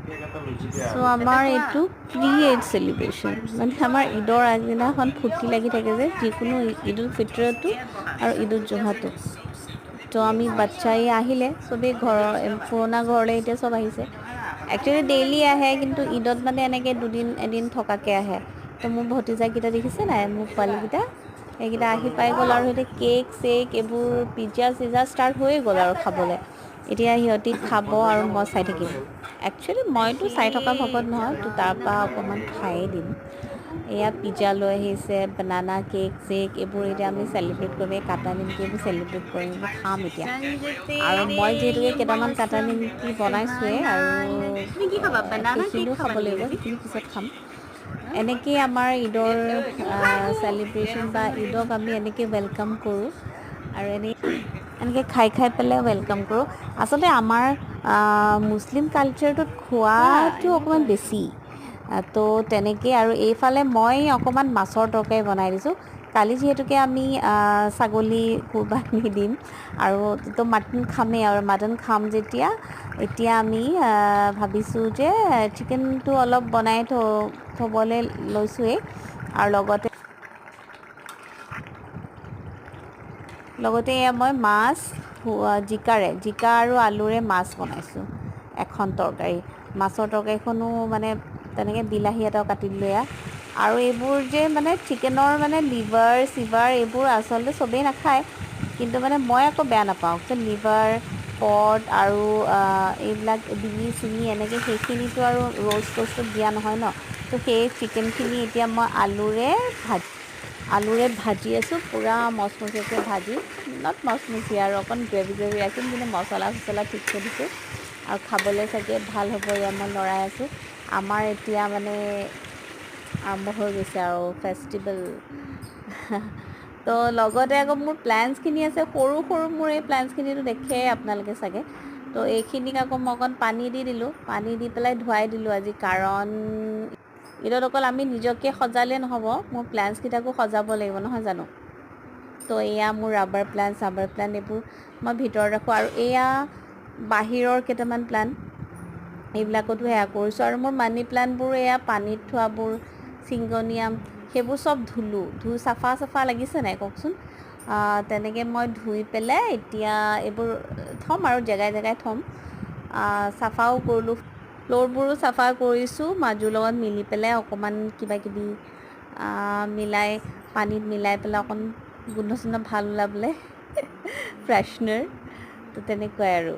so আমাৰ এইটো প্ৰি-ঈদ celebration মানে আমাৰ ঈদৰ আগদিনাখন ফূৰ্তি লাগি থাকে যে যিকোনো ঈদ উল ফিতৰতো আৰু ঈদ উল জুহাতো তো আমি বাচ্চাই আহিলে চবেই ঘৰৰ পুৰণা ঘৰলৈ এতিয়া চব আহিছে একচুৱেলি ডেইলি আহে কিন্তু ঈদত মানে এনেকৈ দুদিন এদিন থকাকৈ আহে তো মোৰ ভতিজাকেইটা দেখিছে নাই মোৰ পোৱালীকেইটা এইকেইটা আহি পাই গ'ল আৰু সিহঁতে কেক চেক এইবোৰ পিজ্জা চিজ্জা ষ্টাৰ্ট হৈয়ে গ'ল আৰু খাবলৈ এতিয়া সিহঁতি খাব আৰু মই চাই থাকিম একচুৱেলি মইতো চাই থকা ভকত নহয় তো তাৰপৰা অকণমান খায়েই দিম এয়া পিজ্জা লৈ আহিছে বানানা কেক চেক এইবোৰ এতিয়া আমি চেলিব্ৰেট কৰিম এই কাটা নিমকি এইবোৰ চেলিব্ৰেট কৰিম এইবোৰ খাম এতিয়া আৰু মই যিহেতুকে কেইটামান কাটা নিমকি বনাইছোঁৱেই আৰু তুমি কি খাবা বানানা কেক সেইখিনিও খাব খাবা নেকি লাগিব আজি সেইখিনি পিছত খাম এনেকেই আমাৰ ঈদৰ চেলিব্ৰেশ্যন বা ঈদক আমি এনেকৈ ৱেলকাম কৰোঁ আৰু এনেকৈ খাই খাই পেলাই ৱেলকাম কৰোঁ আচলতে আমাৰ মুছলিম কালচাৰটোত খোৱাটো অকণমান বেছি তো তেনেকৈ আৰু এইফালে মই অকণমান মাছৰ তৰকাৰী বনাই দিছোঁ কালি যিহেতুকে আমি ছাগলী কুৰবানী দিম আৰু তো মাটন খামেই আৰু মাটন খাম যেতিয়া এতিয়া আমি ভাবিছোঁ যে চিকেনটো অলপ বনাই থ'বলৈ লৈছোঁৱেই আৰু লগতে এয়া মই মাছ জিকা আৰু আলুৰে মাছ বনাইছোঁ এখন তৰকাৰী মাছৰ তৰকাৰীখনো মানে তেনেকৈ বিলাহী এটাও কাটি দিলোঁ এয়া আৰু এইবোৰ যে মানে চিকেনৰ মানে লিভাৰ চিভাৰ এইবোৰ আচলতে চবেই নাখায় কিন্তু মানে মই আকৌ বেয়া নাপাওঁ লিভাৰ পট আৰু এইবিলাক ডিঙি চিঙি এনেকৈ সেইখিনিতো আৰু ৰ'ষ্টত দিয়া নহয় ন তো সেই চিকেনখিনি এতিয়া মই আলুৰে ভাজি আছোঁ পূৰা মচমচীয়াকৈ ভাজি নট মচমচীয়া আৰু অকণ গ্ৰেভি গ্ৰেভি ৰাখিম কিন্তু মছলা চছলা ঠিককৈ দিছোঁ আৰু খাবলৈ চাগে ভাল হ'ব এয়া মই লৰাই আছোঁ আমাৰ এতিয়া মানে আৰম্ভ হৈ গৈছে আৰু ফেষ্টিভেল তো লগতে আকৌ মোৰ প্লেনছখিনি আছে সৰু সৰু মোৰ এই প্লেনছখিনিতো দেখেই আপোনালোকে চাগে তো এইখিনিক আকৌ মই অকণ পানী দি দিলোঁ পানী দি পেলাই ধুৱাই দিলোঁ আজি কাৰণ ঈদত অকল আমি নিজকে সজালেই নহ'ব মোৰ প্লেনছকেইটাকো সজাব লাগিব নহয় জানো তো এয়া মোৰ ৰাবাৰ প্লেণ্ট এইবোৰ মই ভিতৰত ৰাখোঁ আৰু এয়া বাহিৰৰ কেইটামান প্লেণ্ট এইবিলাকতো সেয়া কৰিছোঁ আৰু মোৰ মানি প্লেণ্টবোৰ এয়া পানীত থোৱাবোৰ চিংগনিয়াম সেইবোৰ চব ধুই চাফা লাগিছে নাই কওকচোন তেনেকৈ মই ধুই পেলাই এতিয়া এইবোৰ থ'ম আৰু জেগাই জেগাই থ'ম চাফাও কৰিলোঁ ফ্ল'ৰবোৰো চাফা কৰিছোঁ মাজুৰ লগত মিলি পেলাই অকণমান কিবাকিবি মিলাই পানীত মিলাই পেলাই অকণ গোন্ধ চোন্ধ ভাল ওলাবলৈ ফ্ৰেছনাৰ তো তেনেকুৱাই আৰু